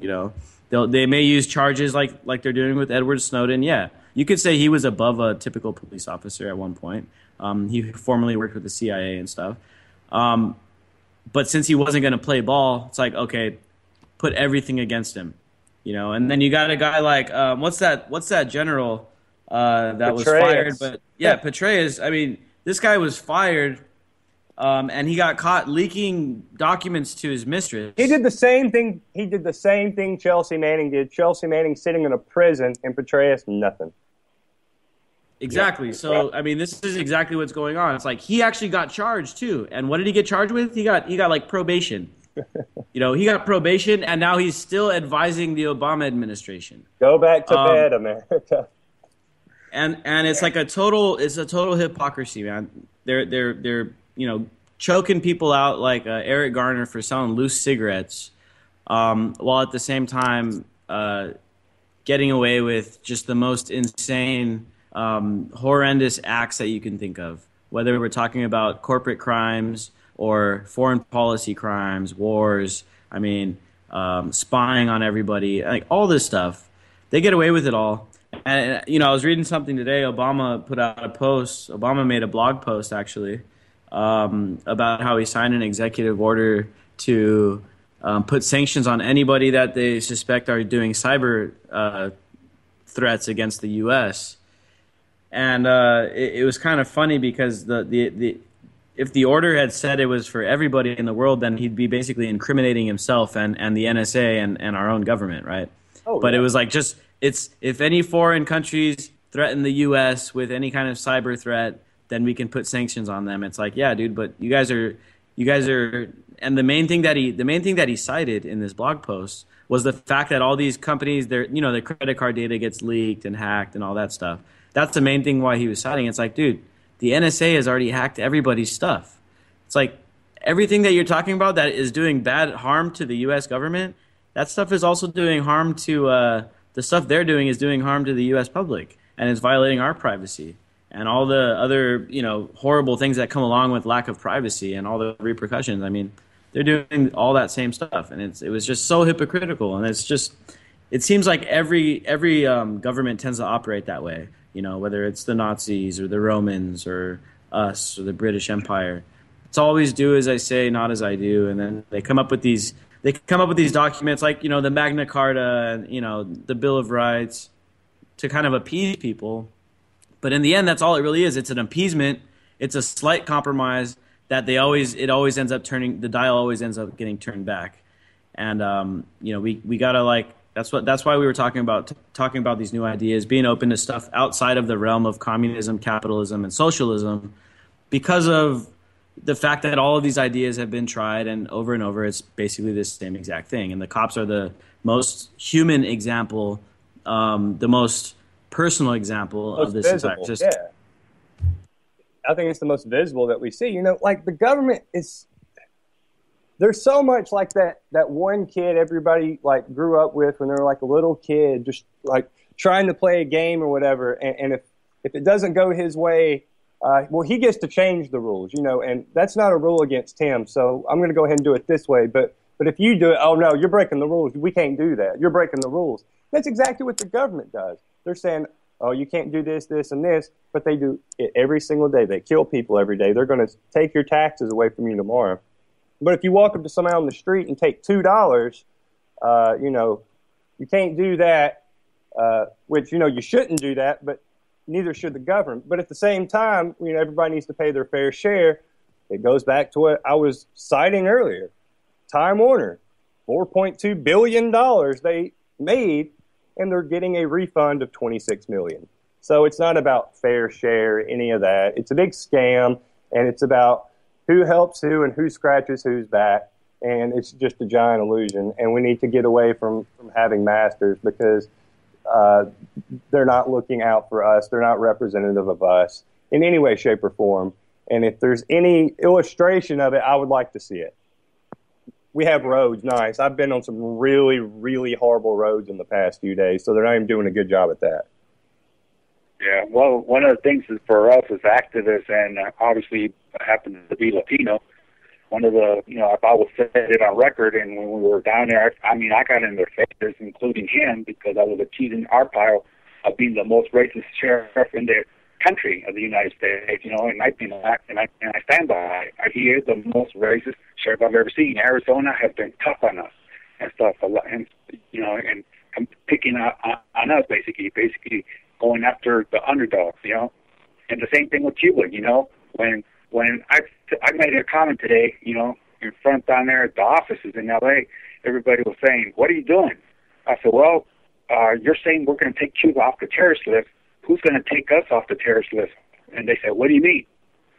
They may use charges like they're doing with Edward Snowden. Yeah, you could say he was above a typical police officer at one point. He formerly worked with the CIA and stuff. But since he wasn't going to play ball, it's like, okay, put everything against him. And then you got a guy like what's that general that Petraeus. Was fired? But yeah, Petraeus. I mean, this guy was fired, and he got caught leaking documents to his mistress. He did the same thing. Chelsea Manning did. Chelsea Manning sitting in a prison, and Petraeus nothing. Exactly. So I mean, this is exactly what's going on. It's like he actually got charged too. And what did he get charged with? He got like probation. He got probation, and now he's still advising the Obama administration. Go back to bed, America. And it's like a total hypocrisy, man. They're choking people out like Eric Garner for selling loose cigarettes, while at the same time getting away with just the most insane, horrendous acts that you can think of. Whether we're talking about corporate crimes or foreign policy crimes, wars, I mean, spying on everybody, like all this stuff, they get away with it all. And, I was reading something today. Obama put out a post. Obama made a blog post, actually, about how he signed an executive order to put sanctions on anybody that they suspect are doing cyber threats against the U.S. And it was kind of funny because if the order had said it was for everybody in the world, then he'd be basically incriminating himself and the NSA and our own government, right? But it was like if any foreign countries threaten the U.S. with any kind of cyber threat, then we can put sanctions on them. It's like, yeah, dude, but you guys are, and the main thing that he cited in this blog post was the fact that all these companies, their credit card data gets leaked and hacked and all that stuff. That's the main thing why he was citing. It's like, dude, the NSA has already hacked everybody's stuff. It's like everything that you're talking about that is doing bad harm to the U.S. government, that stuff is also doing harm to the stuff they're doing is doing harm to the U.S. public, and it's violating our privacy and all the other horrible things that come along with lack of privacy and all the repercussions. I mean, they're doing all that same stuff, and it was just so hypocritical. And it seems like every government tends to operate that way. Whether it's the Nazis or the Romans or us or the British Empire, it's always do as I say, not as I do. And then they come up with these documents like, the Magna Carta and, the Bill of Rights to kind of appease people. But in the end, that's all it really is. It's an appeasement. It's a slight compromise that the dial always ends up getting turned back. And, we gotta that's why we were talking about these new ideas, being open to stuff outside of the realm of communism, capitalism, and socialism, because of the fact that all of these ideas have been tried and over, it's basically the same exact thing. And the cops are the most human example, the most personal example of this entire system. Yeah. I think it's the most visible that we see. Like the government is, there's so much like that one kid everybody like grew up with when they were like a little kid, just like trying to play a game or whatever. And if it doesn't go his way, well, he gets to change the rules, and that's not a rule against him. So I'm going to go ahead and do it this way. But if you do it, oh no, you're breaking the rules. We can't do that. You're breaking the rules. That's exactly what the government does. They're saying, oh, you can't do this, this, and this, but they do it every single day. They kill people every day. They're going to take your taxes away from you tomorrow. But if you walk up to somebody on the street and take $2, you can't do that, which, you shouldn't do that, but neither should the government. But at the same time, everybody needs to pay their fair share. It goes back to what I was citing earlier. Time Warner, $4.2 billion they made, and they're getting a refund of $26 million. So it's not about fair share, any of that. It's a big scam, and it's about who helps who and who scratches whose back, and it's just a giant illusion. And we need to get away from having masters because they're not looking out for us. They're not representative of us in any way, shape, or form. And if there's any illustration of it, I would like to see it. We have roads, nice. I've been on some really, really horrible roads in the past few days, so they're not even doing a good job at that. Yeah, well, one of the things is for us as activists, and obviously happen to be Latino, one of the, if I was said it on record, and when we were down there, I got in their faces, including him, because I was accusing our pile of being the most racist sheriff in the country of the United States, and I stand by it. He is the most racist sheriff I've ever seen. Arizona has been tough on us and stuff, and picking on us, basically going after the underdogs, and the same thing with Cuba, when I made a comment today, in front down there at the offices in L.A., everybody was saying, what are you doing? I said, well, you're saying we're going to take Cuba off the terrorist list. Who's going to take us off the terrorist list? And they said, what do you mean?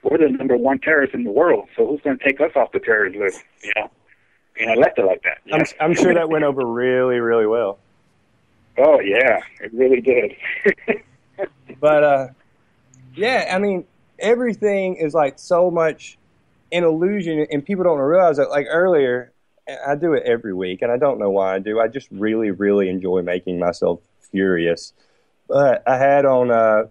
We're the number one terrorist in the world, so who's going to take us off the terrorist list? And I left it like that. I'm sure that went over really, really well. Oh, yeah, it really did. But, everything is like so much an illusion, and people don't realize that. Like earlier, I do it every week, and I don't know why I do. I just really, really enjoy making myself furious. But I had on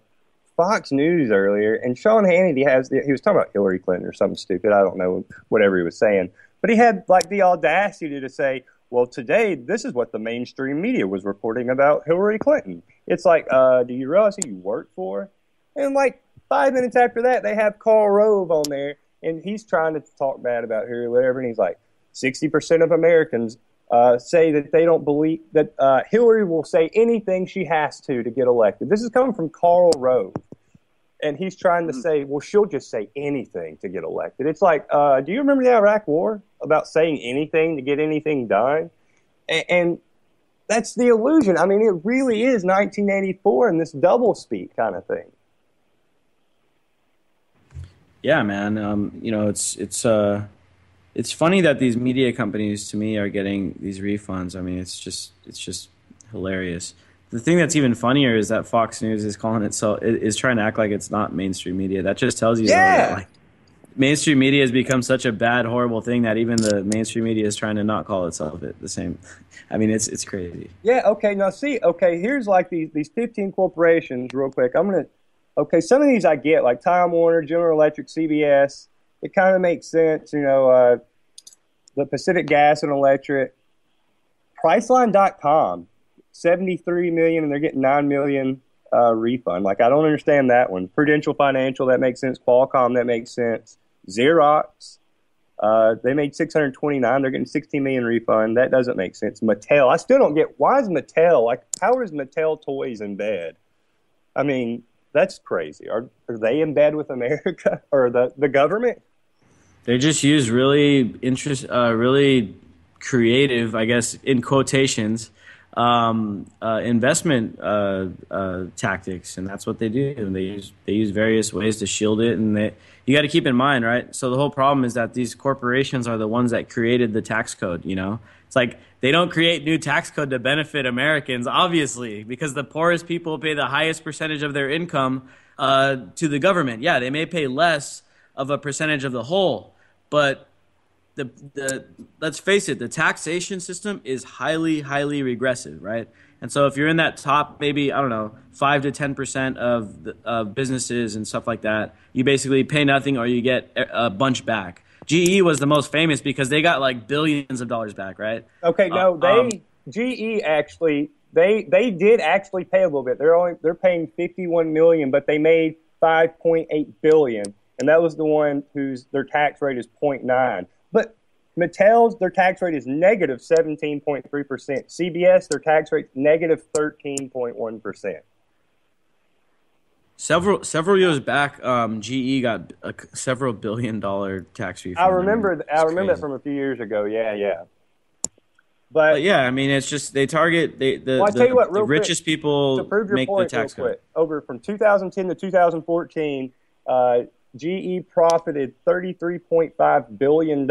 Fox News earlier, and Sean Hannity he was talking about Hillary Clinton or something stupid. I don't know, whatever he was saying. But he had like the audacity to say, well, today, this is what the mainstream media was reporting about Hillary Clinton. It's like, do you realize who you work for? And like 5 minutes after that, they have Karl Rove on there, and he's trying to talk bad about her or whatever, and he's like, 60% of Americans say that they don't believe that Hillary will say anything she has to get elected. This is coming from Karl Rove, and he's trying to say, well, she'll just say anything to get elected. It's like, do you remember the Iraq War about saying anything to get anything done? And that's the illusion. I mean, it really is 1984 and this doublespeak kind of thing. Yeah, man. It's funny that these media companies, to me, are getting these refunds. I mean, it's just hilarious. The thing that's even funnier is that Fox News is trying to act like it's not mainstream media. That just tells you that mainstream media has become such a bad, horrible thing that even the mainstream media is trying to not call itself the same. I mean, it's crazy. Yeah. Okay. Now, here's like these 15 corporations. Real quick, some of these I get, like Time Warner, General Electric, CBS. It kind of makes sense, the Pacific Gas and Electric, Priceline.com, $73 million, and they're getting $9 million refund. Like, I don't understand that one. Prudential Financial, that makes sense. Qualcomm, that makes sense. Xerox, they made $629, they're getting $16 million refund. That doesn't make sense. Mattel, I still don't get, why is Mattel, like, how is Mattel Toys in bed? I mean, that's crazy. Are they in bed with America or the government? They just use really creative, I guess, in quotations, investment tactics, and that's what they do. And they use various ways to shield it. And you got to keep in mind, right? So the whole problem is that these corporations are the ones that created the tax code. It's like they don't create new tax code to benefit Americans, obviously, because the poorest people pay the highest percentage of their income to the government. Yeah, they may pay less of a percentage of the whole. But let's face it, the taxation system is highly, highly regressive, right? And so if you're in that top, maybe, I don't know, 5 to 10% of businesses and stuff like that, you basically pay nothing or you get a bunch back. GE was the most famous because they got like billions of dollars back, right? Okay, no, GE actually, they did actually pay a little bit. They're paying $51 million, but they made $5.8 billion, and that was the one their tax rate is 0.9. But Mattel's, their tax rate is negative 17.3%. CBS, their tax rate negative 13.1%. Several years back, GE got a several $billion tax refund. I remember that from a few years ago. Yeah. But yeah, I mean, it's just they target the richest people to prove your make point, the tax real code. quick. Over from 2010 to 2014, GE profited $33.5 billion.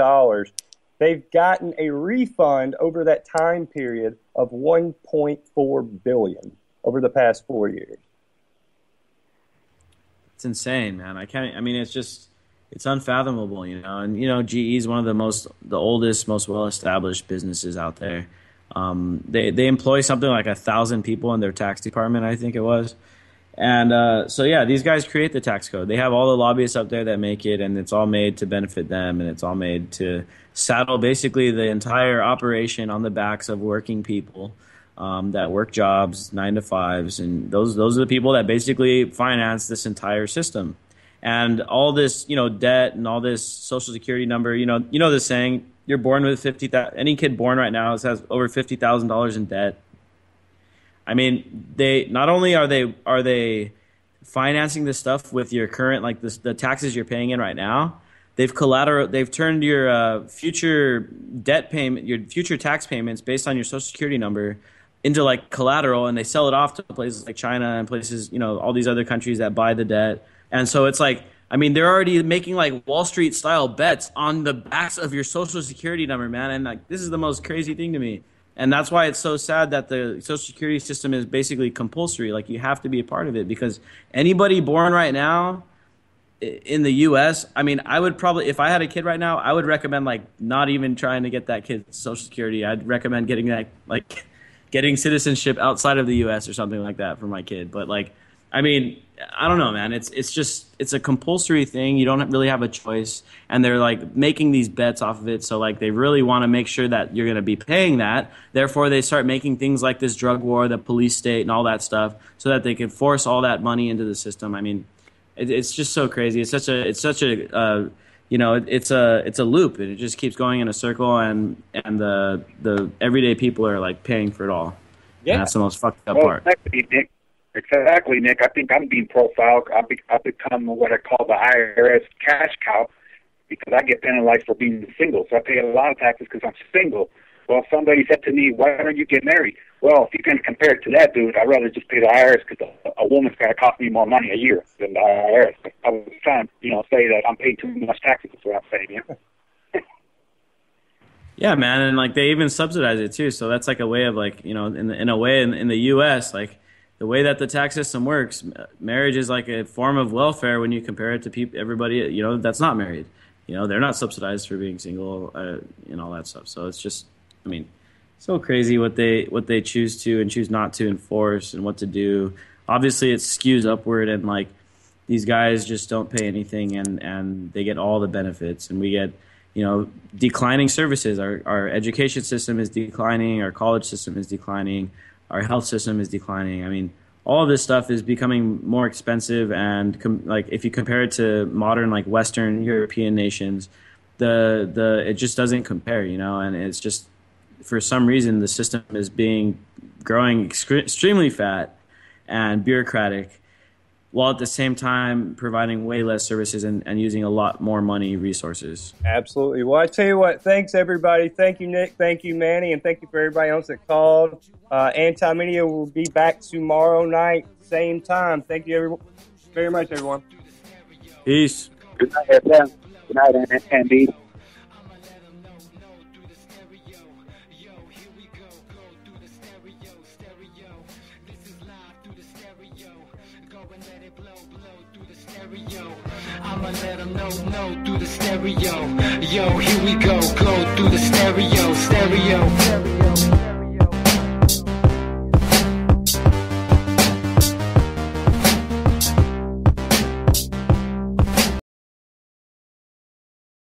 They've gotten a refund over that time period of $1.4 billion over the past 4 years. It's insane, man. It's unfathomable, you know. And GE is one of the oldest, most well-established businesses out there. They employ something like 1,000 people in their tax department, I think it was. And so yeah, these guys create the tax code. They have all the lobbyists up there that make it, and it's all made to benefit them, and it's all made to saddle basically the entire operation on the backs of working people that work jobs, 9 to 5s, and those are the people that basically finance this entire system. And all this, debt and all this social security number, the saying, you're born with any kid born right now has over $50,000 in debt. I mean, they not only are they financing this stuff with your current, like the taxes you're paying in right now, they've turned your future debt payment, your future tax payments based on your social security number into like collateral, and they sell it off to places like China and places, all these other countries that buy the debt. And so it's like, I mean, they're already making like Wall Street style bets on the backs of your social security number, man. And like, this is the most crazy thing to me. And that's why it's so sad that the social security system is basically compulsory. Like, you have to be a part of it, because anybody born right now in the U.S., I mean, I would probably, if I had a kid right now, I would recommend like not even trying to get that kid's social security. I'd recommend getting citizenship outside of the U.S. or something like that for my kid. But like, I mean, I don't know, man. It's a compulsory thing. You don't really have a choice, and they're like making these bets off of it. So like, they really want to make sure that you're going to be paying that. Therefore, they start making things like this drug war, the police state, and all that stuff, so that they can force all that money into the system. I mean, it's just so crazy. It's such a loop, and it just keeps going in a circle, and the everyday people are like paying for it all. Yeah, and that's the most fucked up part. Exactly, Nick. I think I'm being profiled. I've become what I call the IRS cash cow, because I get penalized for being single. So I pay a lot of taxes because I'm single. Well, somebody said to me, why don't you get married? Well, if you can compare it to that, dude, I'd rather just pay the IRS, because a woman's got to cost me more money a year than the IRS. I was trying to, say that I'm paying too much taxes. That's what I'm saying, yeah. Yeah, man, and like they even subsidize it too. So that's like a way of like, in a way in the U.S., like, the way that the tax system works, marriage is like a form of welfare when you compare it to everybody, that's not married. They're not subsidized for being single, and all that stuff. So it's just, I mean, so crazy what they choose to and choose not to enforce and what to do. Obviously, it skews upward, and like these guys just don't pay anything, and they get all the benefits, and we get, declining services. Our education system is declining. Our college system is declining. Our health system is declining. I mean, all of this stuff is becoming more expensive, and like if you compare it to modern like Western European nations, it just doesn't compare, and it's just, for some reason, the system is growing extremely fat and bureaucratic, while at the same time providing way less services and using a lot more money resources. Absolutely. Well, I tell you what, thanks everybody. Thank you, Nick. Thank you, Manny. And thank you for everybody else that called. Anti-Media will be back tomorrow night, same time. Thank you very much, everyone. Peace. Good night, everyone. Good night, Andy. I'ma let them know through the stereo. Yo, here we go through the stereo.